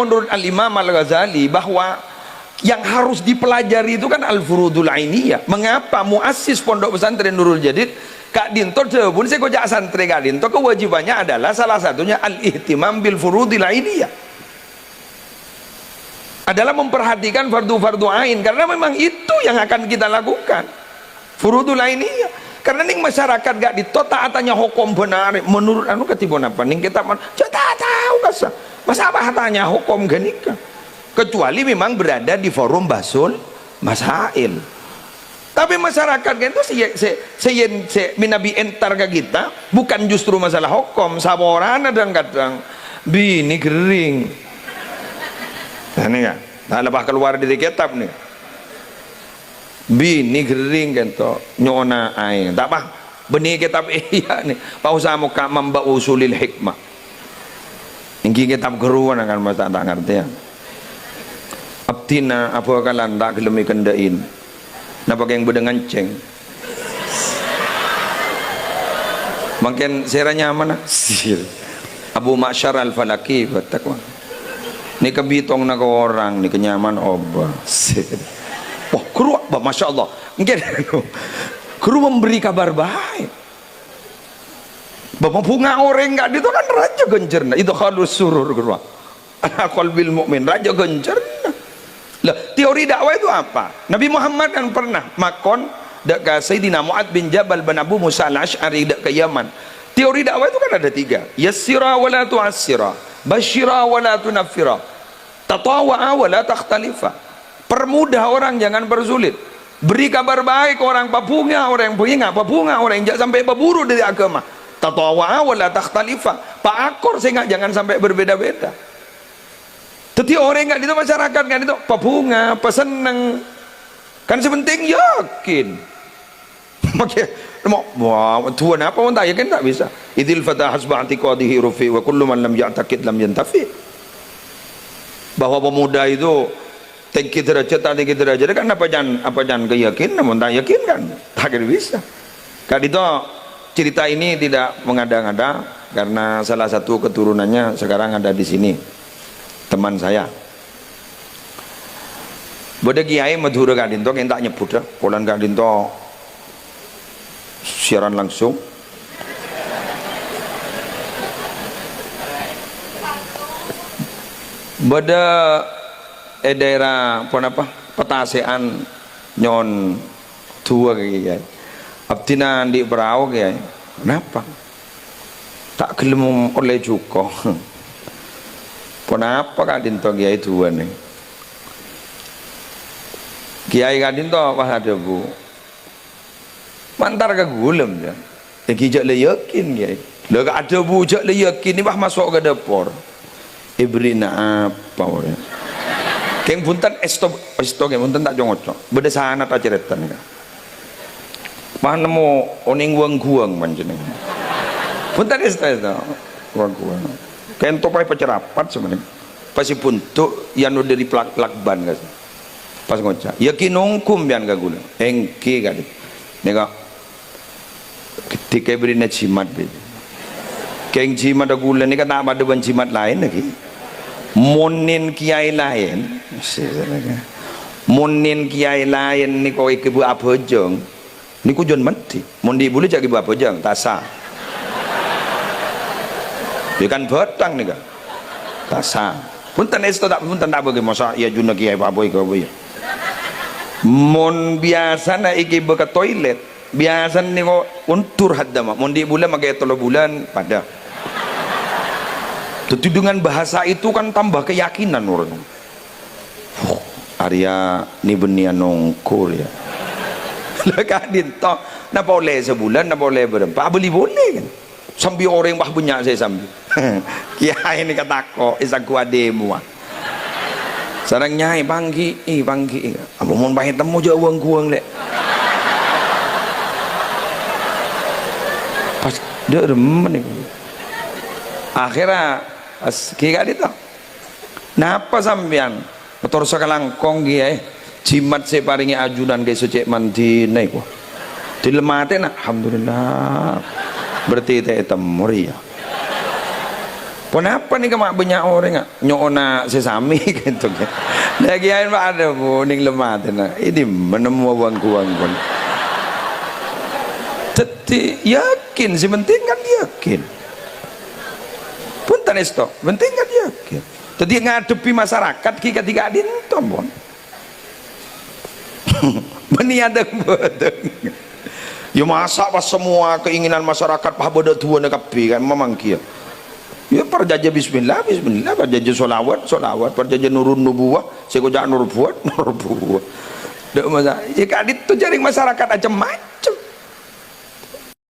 menurut Al-Imam Al-Ghazali bahwa yang harus dipelajari itu kan al-furudul ainiyah. Mengapa muassis pondok pesantren Nurul Jadid Kak Dinto sebelum saya kojak santri Kak Dinto kewajibannya adalah salah satunya al-ihtimam bil furudil ainiyah, adalah memperhatikan fardu-fardu ain, karena memang itu yang akan kita lakukan, furudul ainiyah. Karena ning masyarakat gak ditotaatannya hukum benar menurut anu ketibon apa ning kita tahu kasa masa apa tanya hukum genika, kecuali memang berada di forum basul masail. Tapi masyarakat itu minabi entar ke kita bukan justru masalah hukum, saborana dan kadang bini kering nah ini kan nah lepas keluar dari kitab nih bini kering kan to nyona aing tak apa benih kitab iya nih pak usah muka mamba usulil hikmah ingki kitab keruan akan masa tak ngerti ya abtina apa kalan tak gelemi kendain napa yang bedengan ceng makin seranya mana sir Abu Ma'syar al-Falaki batakwa ni kebitong na orang ni kenyaman oba sir wah kru masya Allah mungkin kru memberi kabar baik bapak bunga orang enggak itu kan raja gencerna itu khalus surur kru ala qalbil mu'min raja gencerna lah. Teori dakwah itu apa? Nabi Muhammad kan pernah makon dak ke Sayyidina Mu'ad bin Jabal bin Abu Musa al-Ash'ari dak ke Yaman. Teori dakwah itu kan ada 3, yassira wa la tu'assira, basyira wa la tunaffira, tatawa'a wa la takhtalifa. Permudah orang, jangan bersulit. Beri kabar baik orang babunga, orang yang punya babunga, orang yang sampai berburu dari agama. Tatawa'a wa la takhtalifa. Pak akor sehingga jangan sampai berbeda-beda. Tapi orang enggak itu masyarakat kan itu pabunga, peseneng kan sepenting yakin. Makanya wah tuan apa pun tak yakin tak bisa. Idil fatah hasba antiqadihi rufi wa kullu man lam ya'taqid lam yantafi. Bahwa pemuda itu tinggi derajat tak tinggi derajat kan apa jangan keyakinan, namun tak yakin kan tak bisa. Kan itu cerita ini tidak mengada-ngada karena salah satu keturunannya sekarang ada di sini. Teman saya beda kiai Madura Kak Dinto yang tak nyebut dah Polan Kak Dinto siaran langsung beda daerah apa petasean nyon tua kiai abdina di berau kiai kenapa tak gelem oleh cuko kenapa Kak Dinto kiai tua nih kiai Kak Dinto pas ada bu mantar ke gulem ya kijak le yakin kiai le ada bu jak le yakin ni bah masuk ke dapur ibrina apa ya keng punten stop keng punten tak jongocok beda sana tak ceretan ka bah nemu oning guang panjenengan punten stop guang kento pai pecerapat sebenarnya pasti puntuk yang udah di lakban guys pas ngocak yakin nongkum bian gagula engke kali nega ketika beri na cimat be keng cimat gula ni kata ada ban cimat lain lagi monin kiai lain monin kiai lain ni kau ibu apa jeng ni ku jon mati mondi boleh jadi ibu apa jeng tasa dia kan batang nih kan tasa punten itu tak punten tak bagi masa ya juna kiai apa ya mon biasa na iki ke toilet biasa nih kok untur hadama mon di bulan magai 3 bulan pada tentu dengan bahasa itu kan tambah keyakinan orang Arya ni benian nongkur ya lekadin toh na boleh sebulan na boleh berapa beli boleh kan sambil orang bah punya saya sambil kiai ini katako isaku ademu sarang nyai bangki apa mau bayar temu je uang lek pas dia remen akhirnya pas kiai itu napa sampean motor sakalangkong kiai jimat saya paringi ajudan ke suci mandi naik wah dilemate nak alhamdulillah berarti itu temur ya Kenapa nih kemak banyak orang nyona sesami gitu kan. Lagi ain ada bu ning lemah tenan. Ini menemu uang pun. Teti yakin si penting kan yakin. Pun tanesto, penting kan yakin. Tadi ngadepi masyarakat kita tiga adin tombon. Meniada bodong. Ya masa pas semua keinginan masyarakat pah bodoh tua nak kapi kan memang kia. Ya perjaja bismillah bismillah, perjaja solawat solawat, perjaja nurun nubuwah, sekojak nur buat. Dek masa jika adit tu jaring masyarakat macam-macam.